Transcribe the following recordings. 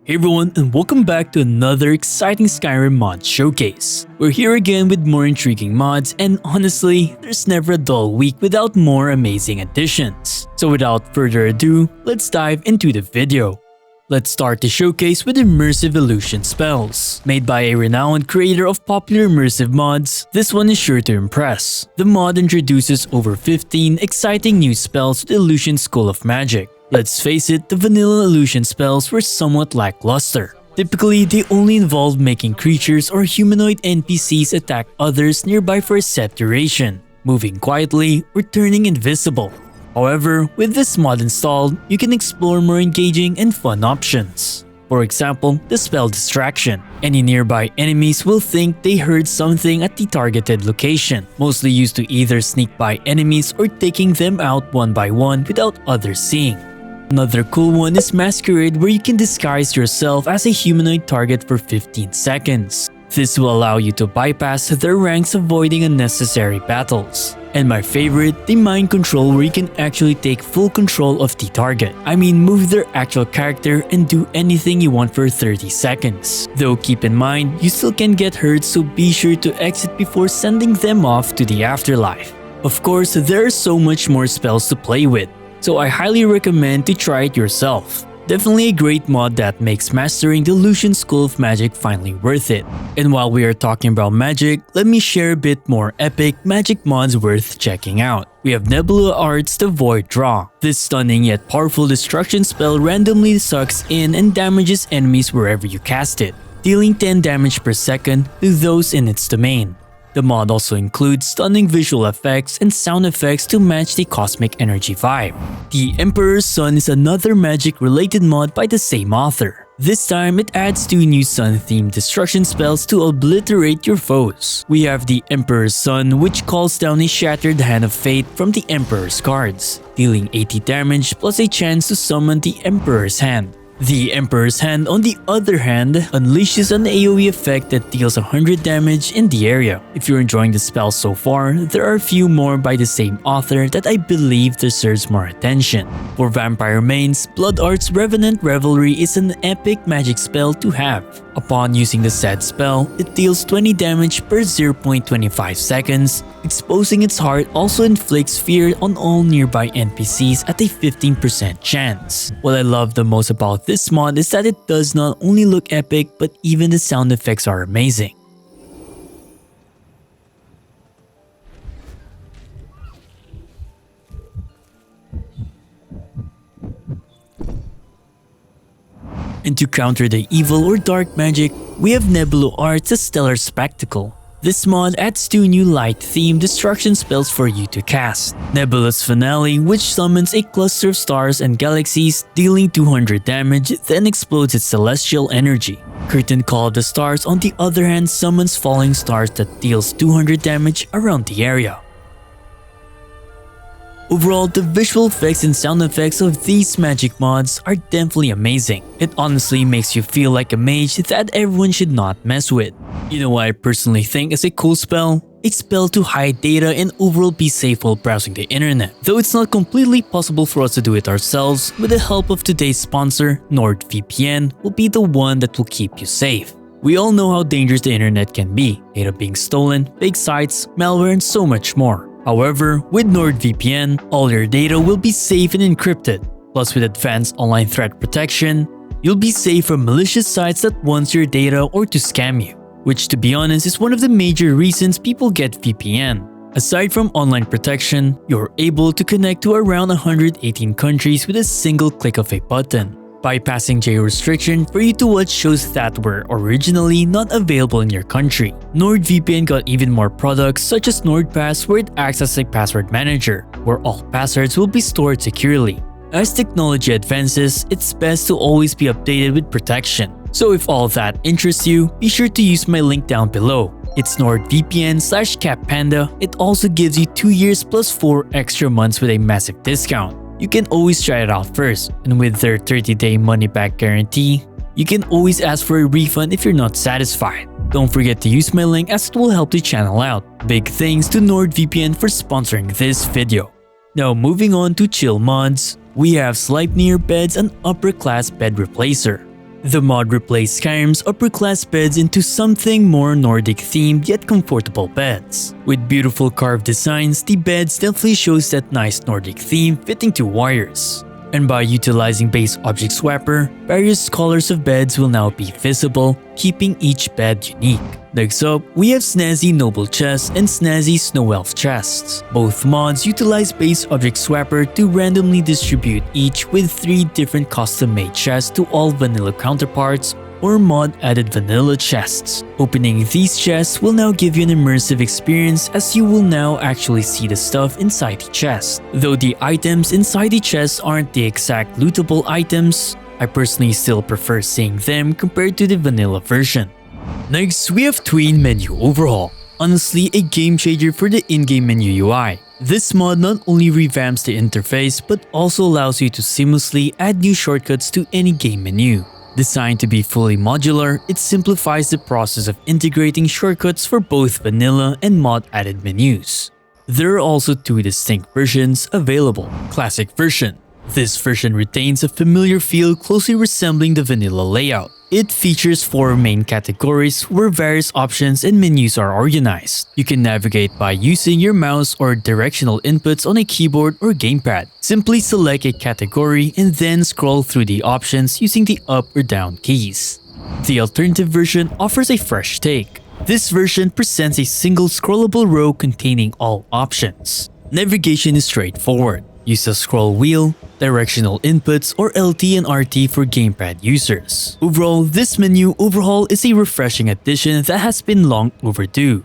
Hey everyone, and welcome back to another exciting Skyrim mod showcase. We're here again with more intriguing mods, and honestly, there's never a dull week without more amazing additions. So without further ado, let's dive into the video. Let's start the showcase with Immersive Illusion spells. Made by a renowned creator of popular immersive mods, this one is sure to impress. The mod introduces over 15 exciting new spells with Illusion School of Magic. Let's face it, the vanilla illusion spells were somewhat lackluster. Typically, they only involved making creatures or humanoid NPCs attack others nearby for a set duration, moving quietly, or turning invisible. However, with this mod installed, you can explore more engaging and fun options. For example, the spell Distraction. Any nearby enemies will think they heard something at the targeted location, mostly used to either sneak by enemies or taking them out one by one without others seeing. Another cool one is Masquerade, where you can disguise yourself as a humanoid target for 15 seconds. This will allow you to bypass their ranks, avoiding unnecessary battles. And my favorite, the Mind Control, where you can actually take full control of the target. I mean, move their actual character and do anything you want for 30 seconds. Though keep in mind, you still can get hurt, so be sure to exit before sending them off to the afterlife. Of course, there are so much more spells to play with, so I highly recommend to try it yourself. Definitely a great mod that makes mastering the Illusion School of Magic finally worth it. And while we are talking about magic, let me share a bit more epic magic mods worth checking out. We have Nebula Art's The Void Draw. This stunning yet powerful destruction spell randomly sucks in and damages enemies wherever you cast it, dealing 10 damage per second to those in its domain. The mod also includes stunning visual effects and sound effects to match the cosmic energy vibe. The Emperor's Sun is another magic-related mod by the same author. This time, it adds 2 new sun-themed destruction spells to obliterate your foes. We have the Emperor's Sun, which calls down a Shattered Hand of Fate from the Emperor's cards, dealing 80 damage plus a chance to summon the Emperor's Hand. The Emperor's Hand, on the other hand, unleashes an AoE effect that deals 100 damage in the area. If you're enjoying the spell so far, there are a few more by the same author that I believe deserves more attention. For Vampire mains, Blood Art's Revenants Revelry is an epic magic spell to have. Upon using the said spell, it deals 20 damage per 0.25 seconds. Exposing its heart also inflicts fear on all nearby NPCs at a 15% chance. What I love the most about this mod is that it does not only look epic, but even the sound effects are amazing. And to counter the evil or dark magic, we have Nebula Art's A Stellar Spectacle. This mod adds 2 new light-themed destruction spells for you to cast. Nebula's Finale, which summons a cluster of stars and galaxies, dealing 200 damage, then explodes its celestial energy. Curtain Call of the Stars, on the other hand, summons falling stars that deals 200 damage around the area. Overall, the visual effects and sound effects of these magic mods are definitely amazing. It honestly makes you feel like a mage that everyone should not mess with. You know what I personally think is a cool spell? A spell to hide data and overall be safe while browsing the internet. Though it's not completely possible for us to do it ourselves, with the help of today's sponsor, NordVPN will be the one that will keep you safe. We all know how dangerous the internet can be, data being stolen, fake sites, malware, and so much more. However, with NordVPN, all your data will be safe and encrypted. Plus, with advanced online threat protection, you'll be safe from malicious sites that want your data or to scam you, which, to be honest, is one of the major reasons people get VPN. Aside from online protection, you're able to connect to around 118 countries with a single click of a button, bypassing geo-restriction for you to watch shows that were originally not available in your country. NordVPN got even more products such as NordPass, where it acts as a password manager, where all passwords will be stored securely. As technology advances, it's best to always be updated with protection. So if all that interests you, be sure to use my link down below. It's NordVPN/CapPanda. It also gives you 2 years plus 4 extra months with a massive discount. You can always try it out first, and with their 30-day money-back guarantee, you can always ask for a refund if you're not satisfied. Don't forget to use my link as it will help the channel out. Big thanks to NordVPN for sponsoring this video. Now moving on to chill mods, we have Sleipnir Beds, an upper class bed replacer. The mod replaced Skyrim's upper-class beds into something more Nordic-themed yet comfortable beds. With beautiful carved designs, the beds definitely shows that nice Nordic theme fitting to warriors. And by utilizing base object swapper, various colors of beds will now be visible, keeping each bed unique. Next up, we have Snazzy Noble Chests and Snazzy Snow Elf Chests. Both mods utilize base object swapper to randomly distribute each with 3 different custom-made chests to all vanilla counterparts or mod-added vanilla chests. Opening these chests will now give you an immersive experience as you will now actually see the stuff inside the chest. Though the items inside the chest aren't the exact lootable items, I personally still prefer seeing them compared to the vanilla version. Next, we have Tween Menu Overhaul. Honestly, a game changer for the in-game menu UI. This mod not only revamps the interface but also allows you to seamlessly add new shortcuts to any game menu. Designed to be fully modular, it simplifies the process of integrating shortcuts for both vanilla and mod-added menus. There are also 2 distinct versions available. Classic version. This version retains a familiar feel closely resembling the vanilla layout. It features 4 main categories where various options and menus are organized. You can navigate by using your mouse or directional inputs on a keyboard or gamepad. Simply select a category and then scroll through the options using the up or down keys. The alternative version offers a fresh take. This version presents a single scrollable row containing all options. Navigation is straightforward. Use a scroll wheel, directional inputs, or LT and RT for gamepad users. Overall, this menu overhaul is a refreshing addition that has been long overdue.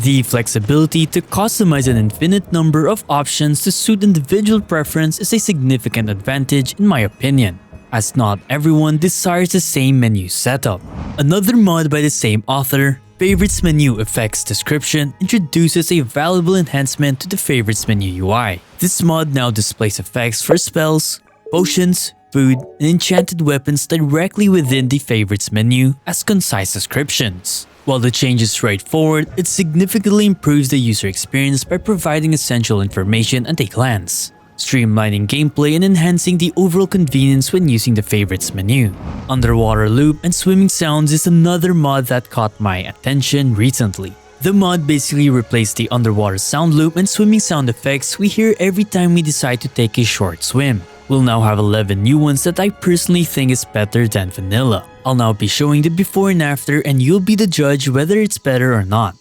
The flexibility to customize an infinite number of options to suit individual preference is a significant advantage in my opinion, as not everyone desires the same menu setup. Another mod by the same author, Favorites Menu Effects Description, introduces a valuable enhancement to the Favorites menu UI. This mod now displays effects for spells, potions, food, and enchanted weapons directly within the Favorites menu as concise descriptions. While the change is straightforward, it significantly improves the user experience by providing essential information at a glance, streamlining gameplay and enhancing the overall convenience when using the Favorites menu. Underwater loop and swimming sounds is another mod that caught my attention recently. The mod basically replaced the underwater sound loop and swimming sound effects we hear every time we decide to take a short swim. We'll now have 11 new ones that I personally think is better than vanilla. I'll now be showing the before and after and you'll be the judge whether it's better or not.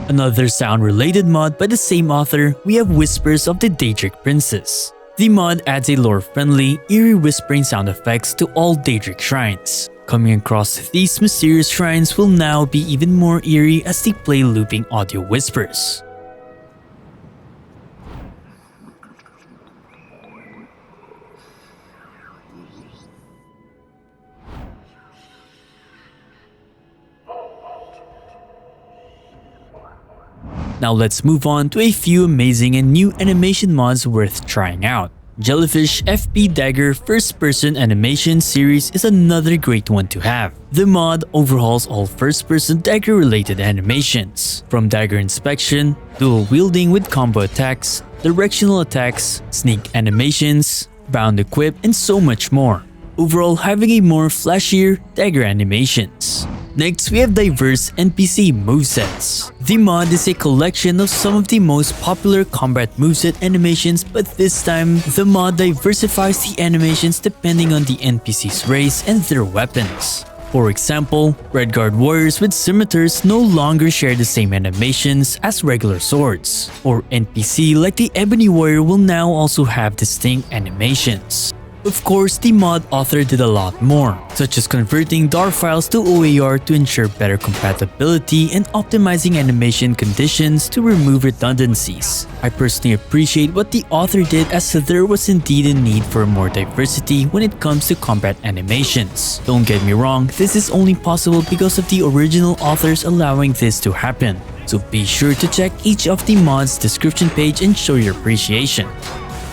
Another sound-related mod by the same author, we have Whispers of the Daedric Princess. The mod adds a lore-friendly, eerie whispering sound effects to all Daedric shrines. Coming across these mysterious shrines will now be even more eerie as they play looping audio whispers. Now let's move on to a few amazing and new animation mods worth trying out. JellyFishFP Dagger first-person animation series is another great one to have. The mod overhauls all first-person dagger-related animations, from dagger inspection, dual wielding with combo attacks, directional attacks, sneak animations, bound equip, and so much more. Overall, having a more flashier dagger animations. Next, we have diverse NPC Movesets. The mod is a collection of some of the most popular combat moveset animations, but this time, the mod diversifies the animations depending on the NPC's race and their weapons. For example, Redguard warriors with scimitars no longer share the same animations as regular swords, or NPC like the Ebony warrior will now also have distinct animations. Of course, the mod author did a lot more, such as converting DAR files to OAR to ensure better compatibility and optimizing animation conditions to remove redundancies. I personally appreciate what the author did, as there was indeed a need for more diversity when it comes to combat animations. Don't get me wrong, this is only possible because of the original authors allowing this to happen. So be sure to check each of the mod's description page and show your appreciation.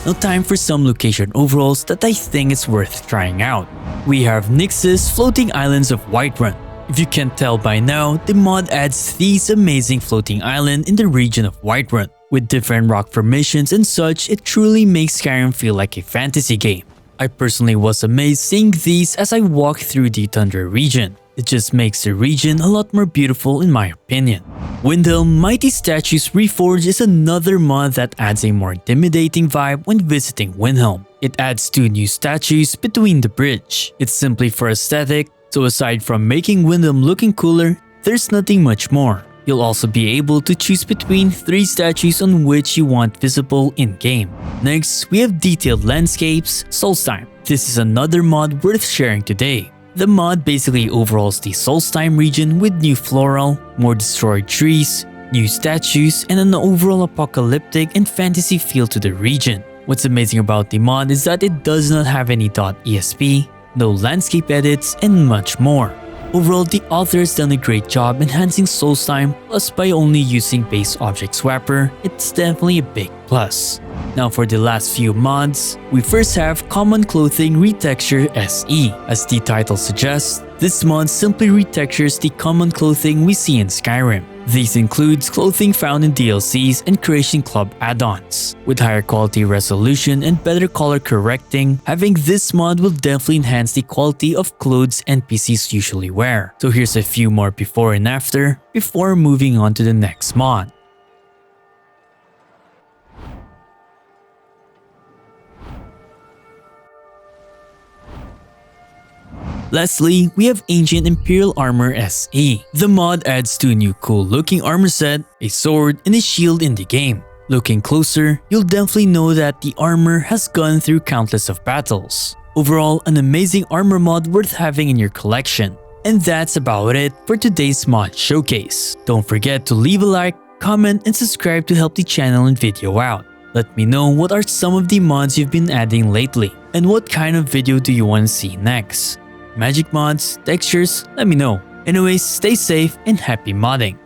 Now time for some location overhauls that I think is worth trying out. We have Nyx's Floating Islands of Whiterun. If you can't tell by now, the mod adds these amazing floating islands in the region of Whiterun. With different rock formations and such, it truly makes Skyrim feel like a fantasy game. I personally was amazed seeing these as I walked through the Tundra region. It just makes the region a lot more beautiful in my opinion. Windhelm Mighty Statues Reforged is another mod that adds a more intimidating vibe when visiting Windhelm. It adds 2 new statues between the bridge. It's simply for aesthetic, so aside from making Windhelm looking cooler, there's nothing much more. You'll also be able to choose between 3 statues on which you want visible in-game. Next, we have Detailed Landscapes Solstheim. This is another mod worth sharing today. The mod basically overhauls the Solstheim region with new floral, more destroyed trees, new statues, and an overall apocalyptic and fantasy feel to the region. What's amazing about the mod is that it does not have any .esp, no landscape edits, and much more. Overall, the author has done a great job enhancing Solstheim, plus by only using base object swapper, it's definitely a big plus. Now for the last few mods, we first have Common Clothing Retexture SE. As the title suggests, this mod simply retextures the common clothing we see in Skyrim. These includes clothing found in DLCs and Creation Club add-ons. With higher quality resolution and better color correcting, having this mod will definitely enhance the quality of clothes NPCs usually wear. So here's a few more before and after, before moving on to the next mod. Lastly, we have Ancient Imperial Armor SE. The mod adds 2 new cool looking armor set, a sword, and a shield in the game. Looking closer, you'll definitely know that the armor has gone through countless of battles. Overall, an amazing armor mod worth having in your collection. And that's about it for today's mod showcase. Don't forget to leave a like, comment, and subscribe to help the channel and video out. Let me know what are some of the mods you've been adding lately, and what kind of video do you want to see next. Magic mods, textures, let me know. Anyways, stay safe and happy modding.